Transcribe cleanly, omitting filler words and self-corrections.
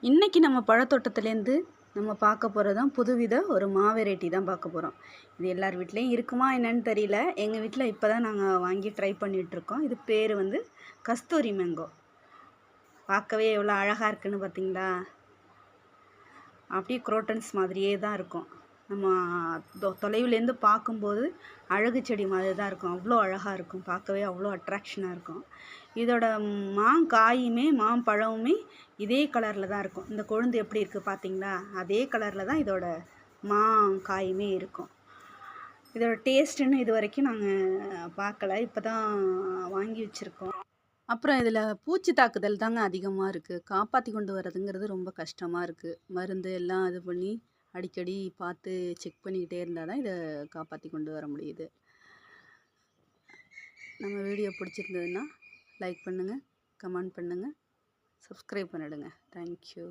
இன்றைக்கி நம்ம பழத்தோட்டத்துலேருந்து நம்ம பார்க்க போகிறது தான் புதுவித ஒரு மா வெரைட்டி தான் பார்க்க போகிறோம். இது எல்லார் வீட்லேயும் இருக்குமா என்னன்னு தெரியல. எங்கள் வீட்டில் இப்போ தான் நாங்கள் வாங்கி ட்ரை பண்ணிகிட்ருக்கோம். இது பேர் வந்து கஸ்தூரி மேங்கோ. பார்க்கவே எவ்வளோ அழகாக இருக்குன்னு பார்த்தீங்களா? அப்படியே குரோட்டன்ஸ் மாதிரியே தான் இருக்கும். நம்ம தொலைவுலேருந்து பார்க்கும்போது அழகு செடி மாதிரி தான் இருக்கும். அவ்வளோ அழகாக இருக்கும், பார்க்கவே அவ்வளோ அட்ராக்ஷனாக இருக்கும். இதோட மாங்காயுமே மாம்பழமுமே இதே கலரில் தான் இருக்கும். இந்த கொழுந்து எப்படி இருக்குது பார்த்தீங்களா? அதே கலரில் தான் இதோட மாங்காயுமே இருக்கும். இதோட டேஸ்ட்டுன்னு இது வரைக்கும் நாங்கள் பார்க்கல, இப்போ தான் வாங்கி வச்சுருக்கோம். அப்புறம் இதில் பூச்சி தாக்குதல் தாங்க அதிகமாக இருக்குது. காப்பாற்றி கொண்டு வரதுங்கிறது ரொம்ப கஷ்டமாக இருக்குது. மருந்து எல்லாம் இது பண்ணி அடிக்கடி பார்த்து செக் பண்ணிக்கிட்டே இருந்தால் தான் இதை காப்பாற்றி கொண்டு வர முடியுது. நம்ம வீடியோ பிடிச்சிருந்ததுன்னா லைக் பண்ணுங்கள், கமெண்ட் பண்ணுங்கள், சப்ஸ்கிரைப் பண்ணிடுங்க. தேங்க்யூ.